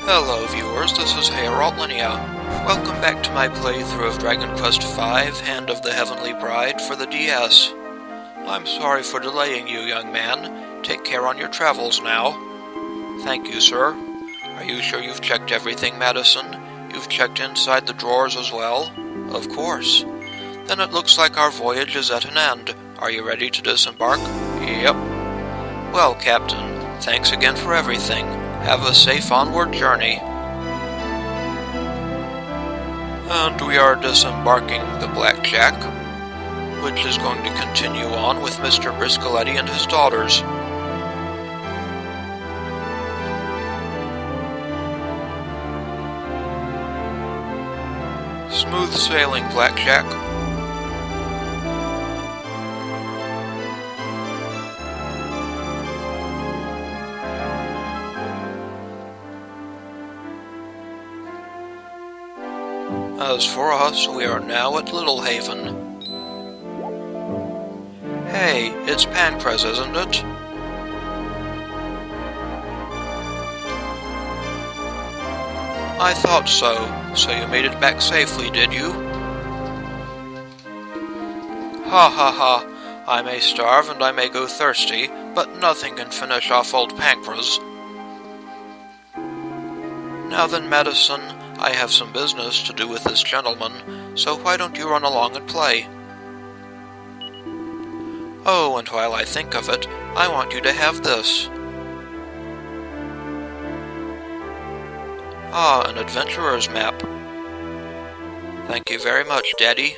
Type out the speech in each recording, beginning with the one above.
Hello viewers, this is Harold Linnea. Welcome back to my playthrough of Dragon Quest V, Hand of the Heavenly Bride for the DS. I'm sorry for delaying you, young man. Take care on your travels now. Thank you, sir. Are you sure you've checked everything, Madason? You've checked inside the drawers as well? Of course. Then it looks like our voyage is at an end. Are you ready to disembark? Yep. Well, Captain, thanks again for everything. Have a safe onward journey. And we are disembarking the Blackjack, which is going to continue on with Mr. Briscoletti and his daughters. Smooth sailing, Blackjack. As for us, we are now at Littlehaven. Hey, it's Pankraz, isn't it? I thought so. So you made it back safely, did you? Ha ha ha. I may starve and I may go thirsty, but nothing can finish off old Pankraz. Now then, Madason, I have some business to do with this gentleman, so why don't you run along and play? Oh, and while I think of it, I want you to have this. Ah, an adventurer's map. Thank you very much, Daddy.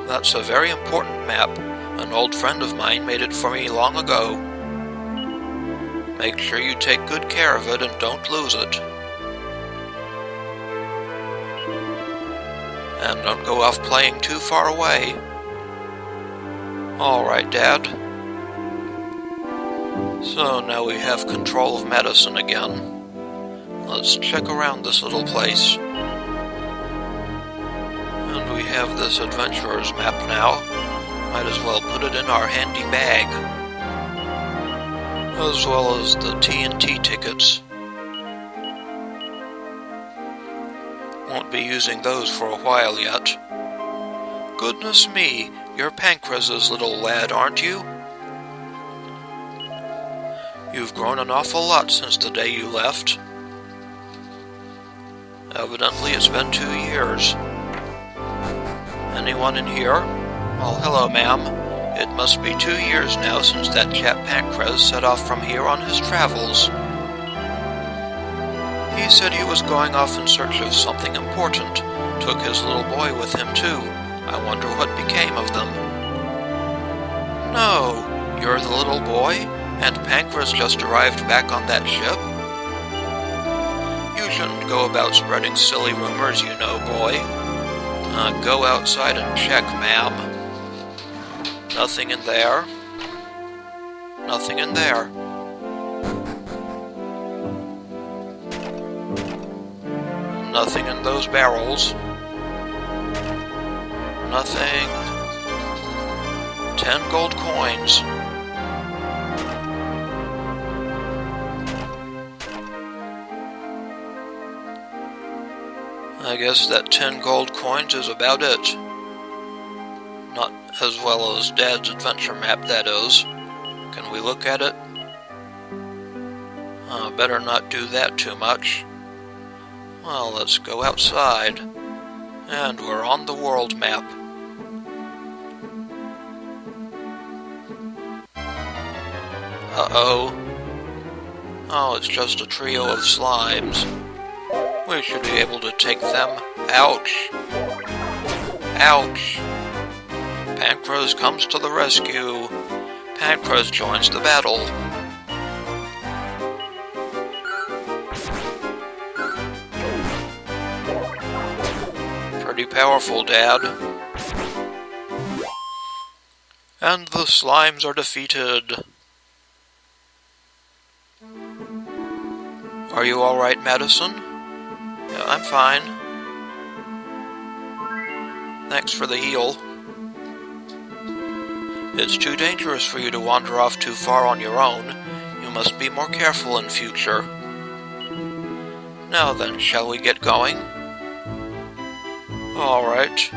That's a very important map. An old friend of mine made it for me long ago. Make sure you take good care of it and don't lose it. And don't go off playing too far away. Alright, Dad. So now we have control of Madason again. Let's check around this little place. And we have this adventurer's map now. Might as well put it in our handy bag. As well as the TNT tickets. Won't be using those for a while yet. Goodness me, you're Pankraz's little lad, aren't you? You've grown an awful lot since the day you left. Evidently it's been 2 years. Anyone in here? Well, hello, ma'am. It must be 2 years now since that chap Pankraz set off from here on his travels. He said he was going off in search of something important. Took his little boy with him, too. I wonder what became of them. No, you're the little boy? And Pankraz just arrived back on that ship? You shouldn't go about spreading silly rumors, you know, boy. Go outside and check, ma'am. Nothing in there. Nothing in there. Nothing in those barrels. Nothing. 10 gold coins. I guess that 10 gold coins is about it. Not as well as Dad's adventure map, that is. Can we look at it? Better not do that too much. Well, let's go outside. And we're on the world map. Uh-oh. Oh, it's just a trio of slimes. We should be able to take them. Ouch. Ouch. Pankraz comes to the rescue. Pankraz joins the battle. Pretty powerful, Dad. And the slimes are defeated. Are you alright, Madason? Yeah, I'm fine. Thanks for the heal. It's too dangerous for you to wander off too far on your own. You must be more careful in future. Now then, shall we get going? Alright.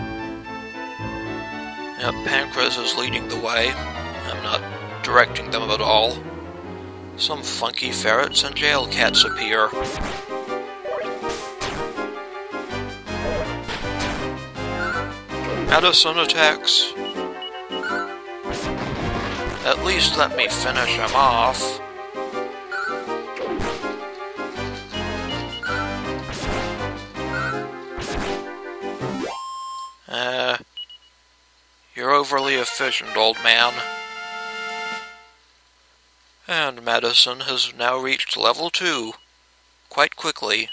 Yep, Pankraz is leading the way. I'm not directing them at all. Some funky ferrets and jail cats appear. Madason attacks. At least let me finish him off. You're overly efficient, old man. And Madason has now reached level 2, quite quickly.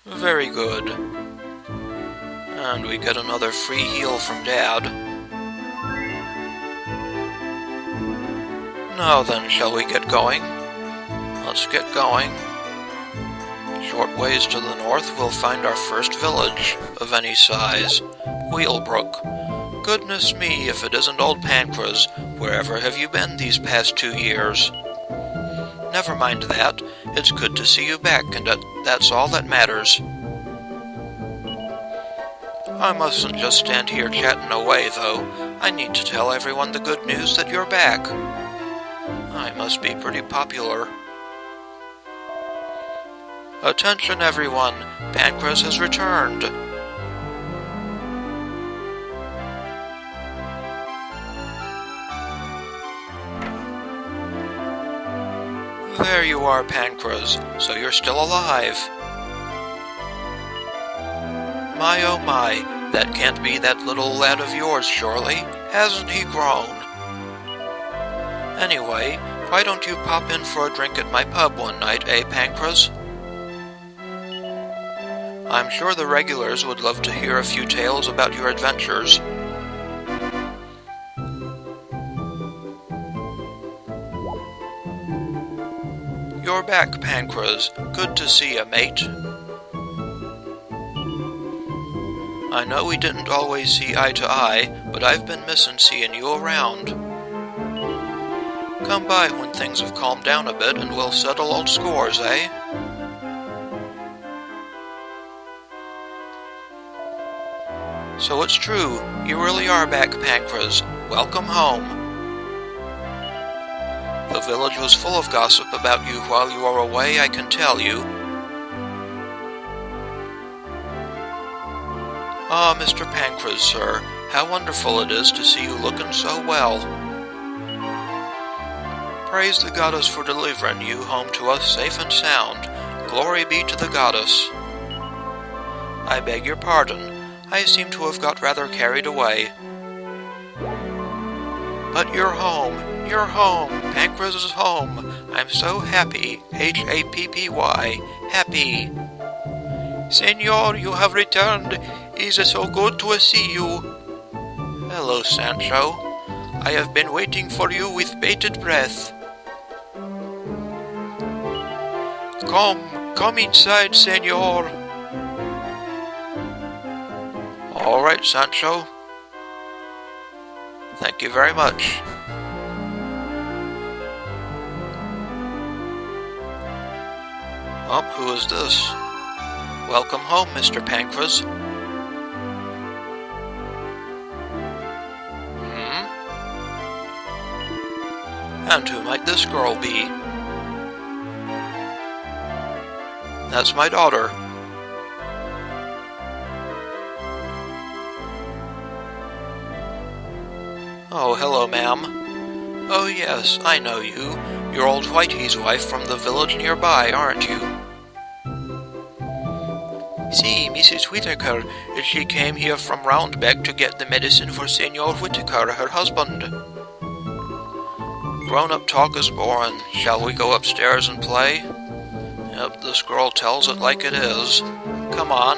Very good. And we get another free heal from Dad. Now then, shall we get going? Let's get going. Short ways to the north, we'll find our first village, of any size, Wheelbrook. Goodness me, if it isn't old Pankraz, wherever have you been these past 2 years? Never mind that, it's good to see you back, and that's all that matters. I mustn't just stand here chatting away, though. I need to tell everyone the good news that you're back. I must be pretty popular. Attention everyone, Pankraz has returned. There you are, Pankraz, so you're still alive. My oh my, that can't be that little lad of yours, surely. Hasn't he grown? Anyway, why don't you pop in for a drink at my pub one night, eh, Pankraz? I'm sure the regulars would love to hear a few tales about your adventures. You're back, Pankraz. Good to see ya, mate. I know we didn't always see eye to eye, but I've been missing seeing you around. Come by when things have calmed down a bit and we'll settle old scores, eh? So it's true, you really are back, Pankraz. Welcome home. The village was full of gossip about you while you were away, I can tell you. Ah, Mr. Pankraz, sir, how wonderful it is to see you looking so well. Praise the goddess for delivering you home to us safe and sound. Glory be to the goddess. I beg your pardon. I seem to have got rather carried away. But you're home. You're home. Pankraz is home. I'm so happy. Happy. Happy. Senor, you have returned. It is so good to see you. Hello, Sancho. I have been waiting for you with bated breath. Come inside, senor. All right, Sancho. Thank you very much. Who is this? Welcome home, Mr. Pankraz. And who might this girl be? That's my daughter. Oh, hello, ma'am. Oh, yes, I know you. You're old Whitey's wife from the village nearby, aren't you? See, Mrs. Whittaker, she came here from Roundbeck to get the medicine for Senor Whittaker, her husband. Grown-up talk is boring. Shall we go upstairs and play? Yep, this girl tells it like it is. Come on.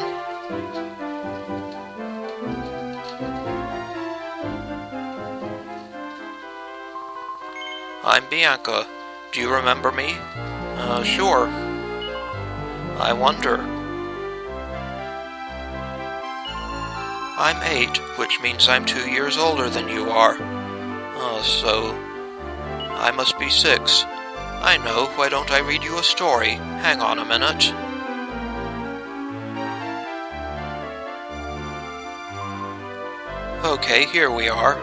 I'm Bianca. Do you remember me? Sure. I wonder. I'm 8, which means I'm 2 years older than you are. So I must be 6. I know, why don't I read you a story? Hang on a minute. Okay, here we are.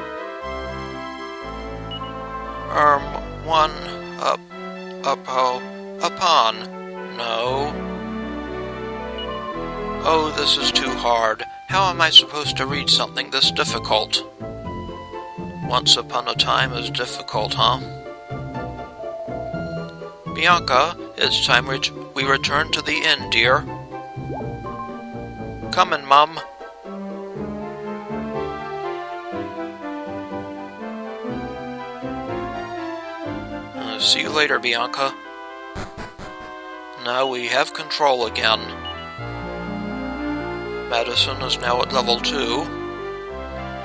Upon. No. Oh, this is too hard. How am I supposed to read something this difficult? Once upon a time is difficult, huh? Bianca, it's time we return to the inn, dear. Comin', Mum. See you later, Bianca. Now we have control again. Madason is now at level 2,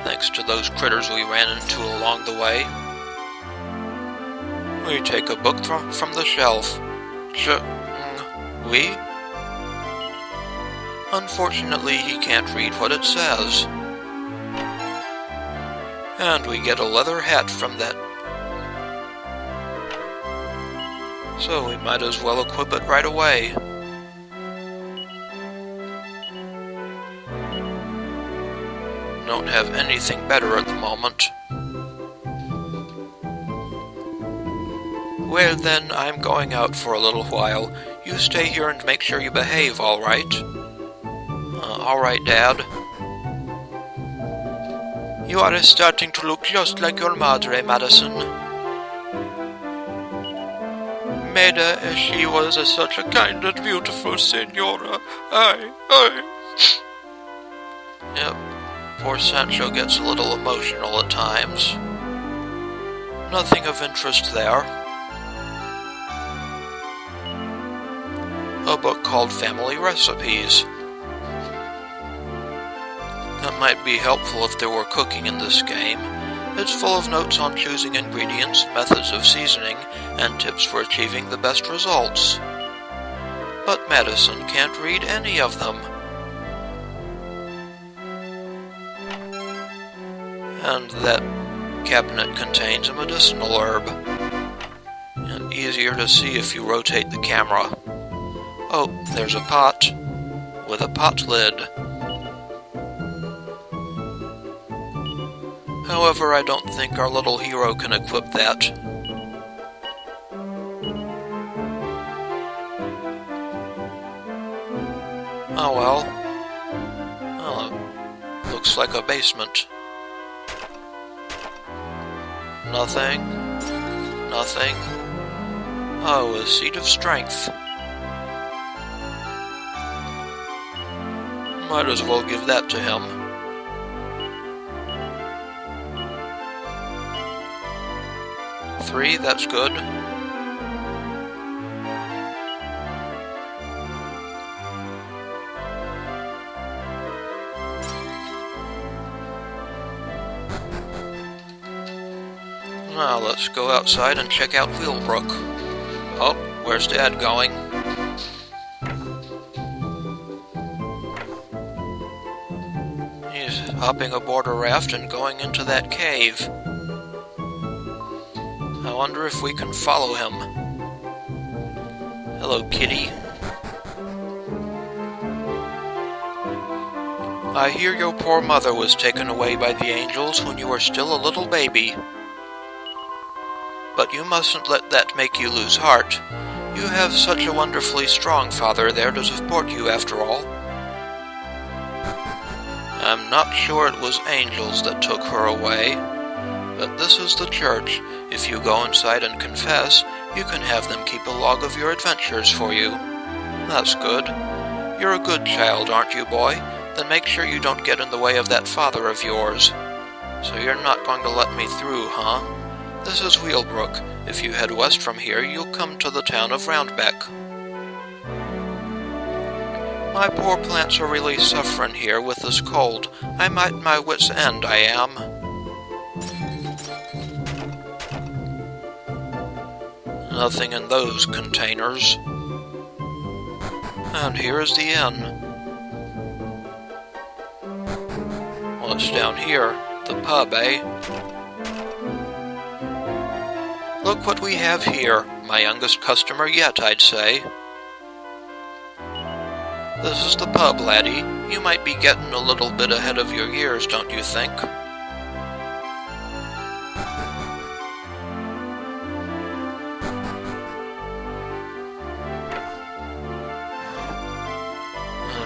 thanks to those critters we ran into along the way. We take a book from the shelf. We? Unfortunately, he can't read what it says. And we get a leather hat from that. So we might as well equip it right away. Don't have anything better at the moment. Well then, I'm going out for a little while. You stay here and make sure you behave, alright? Alright, Dad. You are starting to look just like your madre, Madason. Maida, she was such a kind and beautiful senora. Yep, poor Sancho gets a little emotional at times. Nothing of interest there. A book called Family Recipes. That might be helpful if there were cooking in this game. It's full of notes on choosing ingredients, methods of seasoning, and tips for achieving the best results. But Madason can't read any of them. And that cabinet contains a medicinal herb. And easier to see if you rotate the camera. Oh, there's a pot with a pot lid. However, I don't think our little hero can equip that. Oh well. Oh, looks like a basement. Nothing. Nothing. Oh, a seat of strength. Might as well give that to him. Three, that's good. Now let's go outside and check out Wheelbrook. Oh, where's Dad going? He's hopping aboard a raft and going into that cave. I wonder if we can follow him. Hello, kitty. I hear your poor mother was taken away by the angels when you were still a little baby. But you mustn't let that make you lose heart. You have such a wonderfully strong father there to support you after all. I'm not sure it was angels that took her away, but this is the church. If you go inside and confess, you can have them keep a log of your adventures for you. That's good. You're a good child, aren't you, boy? Then make sure you don't get in the way of that father of yours. So you're not going to let me through, huh? This is Wheelbrook. If you head west from here, you'll come to the town of Roundbeck. My poor plants are really suffering here with this cold. I'm at my wit's end, I am. Nothing in those containers. And here is the inn. what's down here? The pub, eh? Look what we have here. My youngest customer yet, I'd say. This is the pub, laddie. You might be getting a little bit ahead of your years, don't you think?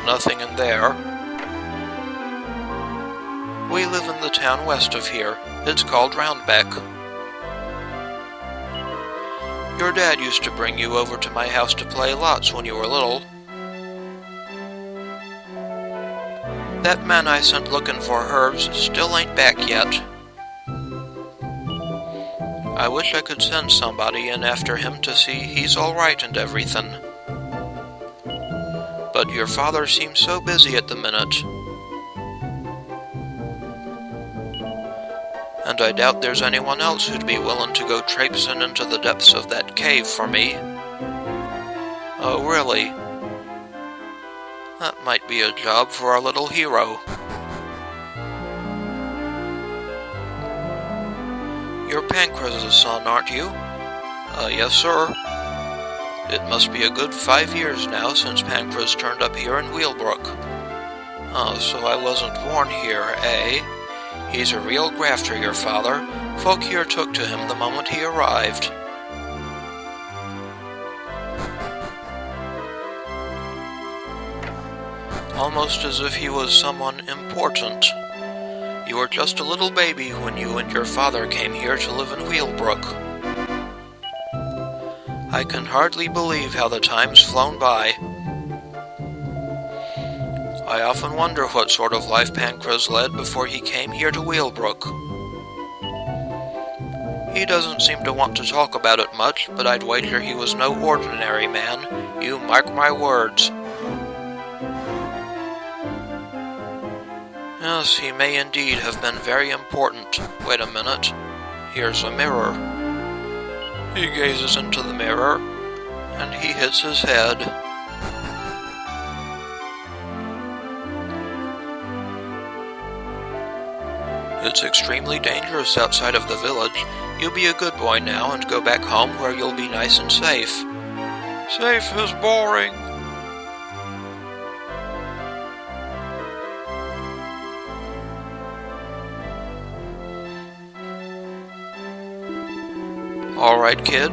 Nothing in there. We live in the town west of here. It's called Roundbeck. Your dad used to bring you over to my house to play lots when you were little. That man I sent looking for herbs still ain't back yet. I wish I could send somebody in after him to see he's all right and everything. But your father seems so busy at the minute. And I doubt there's anyone else who'd be willing to go traipsing into the depths of that cave for me. Oh, really? That might be a job for our little hero. You're Pankraz's son, aren't you? Yes, sir. It must be a good 5 years now since Pankraz turned up here in Wheelbrook. Oh, so I wasn't born here, eh? He's a real grafter, your father. Folk here took to him the moment he arrived. Almost as if he was someone important. You were just a little baby when you and your father came here to live in Wheelbrook. I can hardly believe how the time's flown by. I often wonder what sort of life Pankraz led before he came here to Wheelbrook. He doesn't seem to want to talk about it much, but I'd wager he was no ordinary man. You mark my words. Yes, he may indeed have been very important. Wait a minute. Here's a mirror. He gazes into the mirror, and he hits his head. It's extremely dangerous outside of the village. You be a good boy now and go back home where you'll be nice and safe. Safe is boring. Alright, kid.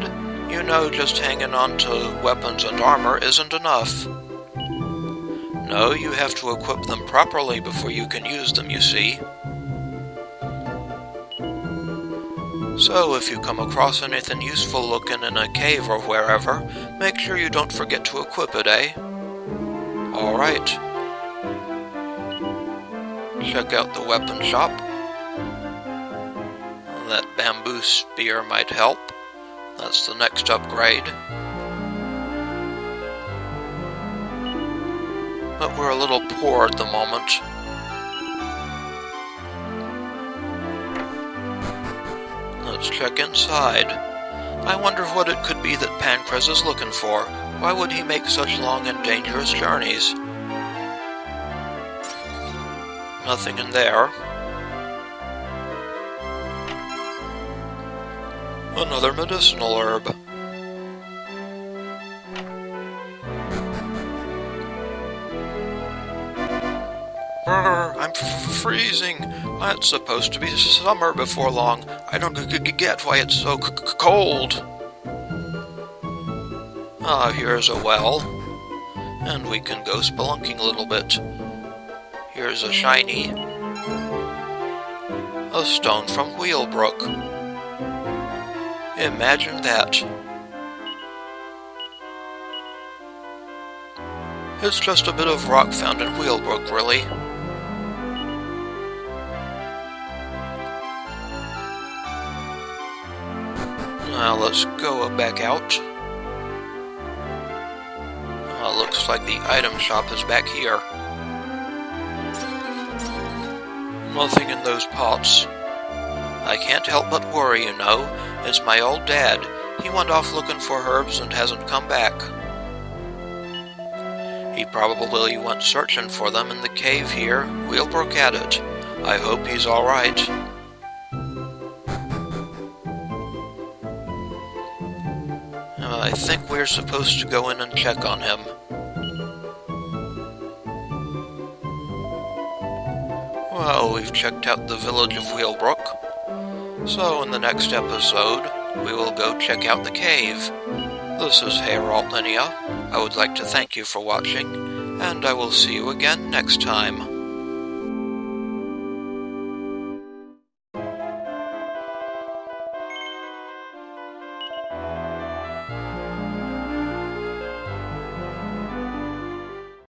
You know just hanging on to weapons and armor isn't enough. No, you have to equip them properly before you can use them, you see. So if you come across anything useful looking in a cave or wherever, make sure you don't forget to equip it, eh? Alright. Check out the weapon shop. That bamboo spear might help. That's the next upgrade. But we're a little poor at the moment. Let's check inside. I wonder what it could be that Pankraz is looking for. Why would he make such long and dangerous journeys? Nothing in there. Another medicinal herb. Brr, I'm freezing. It's supposed to be summer before long. I don't get why it's so cold. Ah, here's a well. And we can go spelunking a little bit. Here's a shiny. A stone from Wheelbrook. Imagine that. It's just a bit of rock found in Wheelbrook, really. Now let's go back out. Looks like the item shop is back here. Nothing in those pots. I can't help but worry, you know. It's my old dad. He went off looking for herbs and hasn't come back. He probably went searching for them in the cave here. Wheelbrook at it. I hope he's alright. I think we're supposed to go in and check on him. Well, we've checked out the village of Wheelbrook, so in the next episode, we will go check out the cave. This is Herald Linnea. I would like to thank you for watching, and I will see you again next time.